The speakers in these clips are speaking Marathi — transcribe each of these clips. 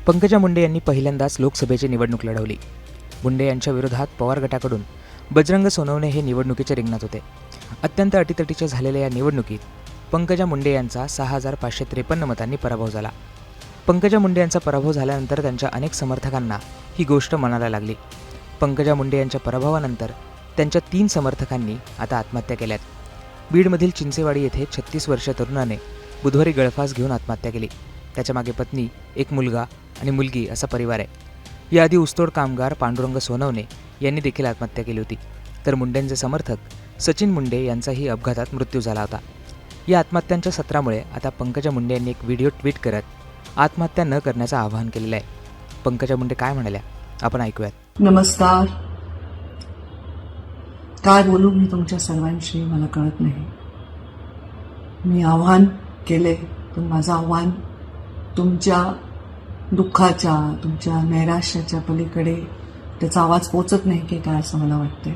पंकजा मुंडे यांनी पहिल्यांदाच लोकसभेची निवडणूक लढवली. मुंडे यांच्या विरोधात पवार गटाकडून बजरंग सोनवणे हे निवडणुकीच्या रिंगणात होते. अत्यंत अटीतटीच्या झालेल्या या निवडणुकीत पंकजा मुंडे यांचा 6,553 मतांनी पराभव झाला. पंकजा मुंडे यांचा पराभव झाल्यानंतर त्यांच्या अनेक समर्थकांना ही गोष्ट मनाला लागली. पंकजा मुंडे यांच्या पराभवानंतर त्यांच्या 3 समर्थकांनी आता आत्महत्या केल्यात. बीडमधील चिंचेवाडी येथे 36 वर्षीय तरुणाने बुधवारी गळफास घेऊन आत्महत्या केली. त्याच्या मागे पत्नी, एक मुलगा आणि मुलगी असा परिवार आहे. याआधी ऊसतोड कामगार पांडुरंग सोनवणे यांनी देखील आत्महत्या केली होती. तर मुंडेंचे समर्थक सचिन मुंडे यांचाही अपघातात मृत्यू झाला होता. या आत्महत्यांच्या सत्रामुळे आता पंकजा मुंडे यांनी एक व्हिडिओ ट्विट करत आत्महत्या न करण्याचं आवाहन केलेलं आहे. पंकजा मुंडे काय म्हणाल्या आपण ऐकूयात. नमस्कार. काय बोलू मी तुमच्या सर्वांशी मला कळत नाही. मी आव्हान केले पण माझं आव्हान तुमच्या दुःखाच्या, तुमच्या नैराश्याच्या पलीकडे त्याचा आवाज पोचत नाही की काय असं मला वाटतंय.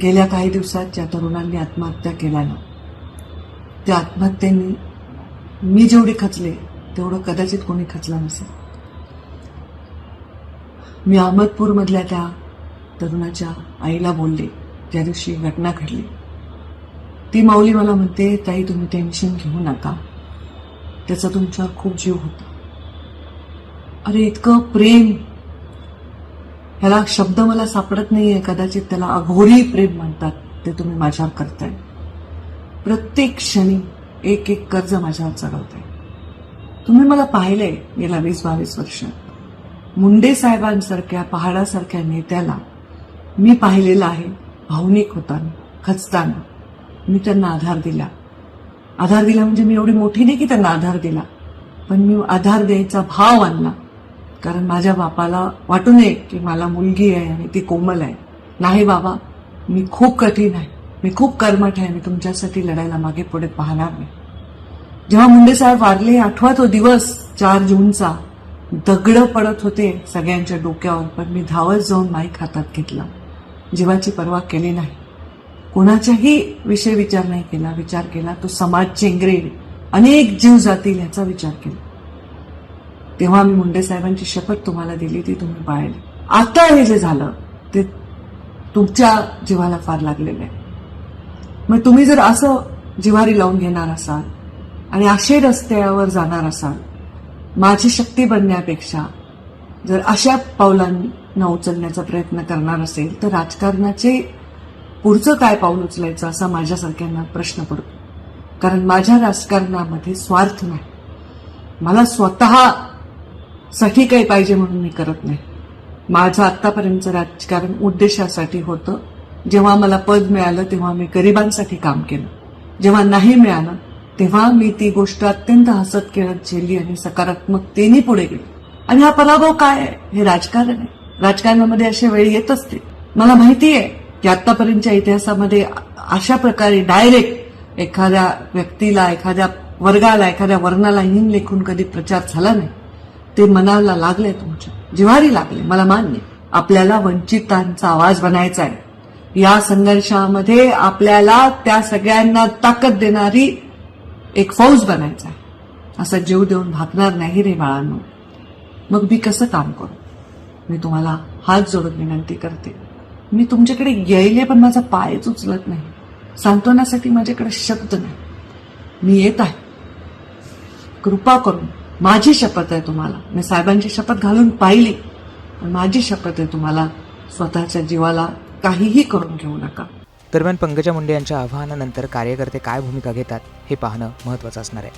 गेल्या काही दिवसात ज्या तरुणांनी आत्महत्या केल्यानं त्या आत्महत्येने मी जेवढी खचले तेवढं कदाचित कोणी खचलं नसेल. मी अहमदपूरमधल्या त्या तरुणाच्या आईला बोलले ज्या दिवशी घटना घडली. ती माऊली मला म्हणते, ताई तुम्ही टेन्शन घेऊ नका, त्याचा तुमच्यावर खूप जीव होता. अरे इतकं प्रेम, ह्याला शब्द मला सापडत नाहीये. कदाचित त्याला अघोरी प्रेम म्हणतात. ते तुम्ही माझ्यावर करताय. प्रत्येक क्षणी एक एक कर्ज माझ्यावर चढवताय. तुम्ही मला पाहिलंय गेल्या 20-22 वर्षात. मुंडे साहेबांसारख्या पहाडासारख्या नेत्याला मी पाहिलेलं आहे भावनिक होताना, खचताना. मी त्यांना आधार दिला. आधार दिला म्हणजे मी एवढी मोठी नाही की त्यांना आधार दिला, पण मी आधार द्यायचा भाव आणला. कारण माझ्या बापाला वाटू नये की मला मुलगी आहे आणि ती कोमल आहे. नाही बाबा, मी खूप कठीण आहे, मी खूप कर्मठ आहे, मी तुमच्यासाठी लढायला मागे पुढे पाहणार नाही. जेव्हा मुंडे साहेब वारले, आठवा तो दिवस 4 जूनचा, दगडं पडत होते सगळ्यांच्या डोक्यावर, पण मी धावत जाऊन माईक हातात घेतला. जीवाची पर्वा केली नाही, कोणाच्याही विषय विचार नाही केला. विचार केला तो समाज चेंगरेल, अनेक जीव जातील याचा विचार केला. तेव्हा मी मुंडे साहेबांची शपथ तुम्हाला दिली, ती तुम्ही पाळली. आता हे जे झालं ते तुमच्या जीवाला फार लागलेलं आहे. मग तुम्ही जर असं जिव्हारी लावून घेणार असाल आणि असे रस्त्यावर जाणार असाल, माझी शक्ती बनण्यापेक्षा जर अशा पावलांना उचलण्याचा प्रयत्न करणार असेल, तर राजकारणाचे पुढचं काय पाऊल उचलायचं असा माझ्यासारख्यांना प्रश्न पडतो. कारण माझ्या राजकारणामध्ये स्वार्थ नाही. मला स्वतःसाठी काही पाहिजे म्हणून मी करत नाही. माझं आतापर्यंतचं राजकारण उद्देशासाठी होतं. जेव्हा मला पद मिळालं तेव्हा मी गरिबांसाठी काम केलं. जेव्हा नाही मिळालं तेव्हा मी ती गोष्ट अत्यंत हसत खेळत झेलली आणि सकारात्मकतेने पुढे गेली. आणि हा पराभव काय आहे? हे राजकारण आहे. राजकारणामध्ये अशा वेळी येत असते. मला माहिती आहे की आतापर्यंतच्या इतिहासामध्ये अशा प्रकारे डायरेक्ट एखाद्या व्यक्तीला, एखाद्या वर्गाला, एखाद्या वर्णाला हीन लेखून कधी प्रचार झाला नाही. ते मनाला लागले, तुमच्या जिव्हारी लागले, मला मान्य. आपल्याला वंचितांचा आवाज बनायचा आहे. या संघर्षामध्ये आपल्याला त्या सगळ्यांना ताकद देणारी एक फौज बनायचा आहे. असं जीव देऊन भागणार नाही रे बाळांनो. मग मी कसं काम करू? मी तुम्हाला हात जोडून विनंती करते. मी तुमच्याकडे यायले पण माझा पायच उचलत नाही. सांत्वनासाठी माझ्याकडे शब्द नाही. मी येत आहे. कृपा करून, माझी शपथ आहे तुम्हाला, मी साहेबांची शपथ घालून पाहिली, पण माझी शपथ आहे तुम्हाला, स्वतःच्या जीवाला काहीही करून घेऊ नका. दरम्यान पंकजा मुंडे यांच्या आवाहनानंतर कार्यकर्ते काय भूमिका घेतात हे पाहणं महत्त्वाचं असणार आहे.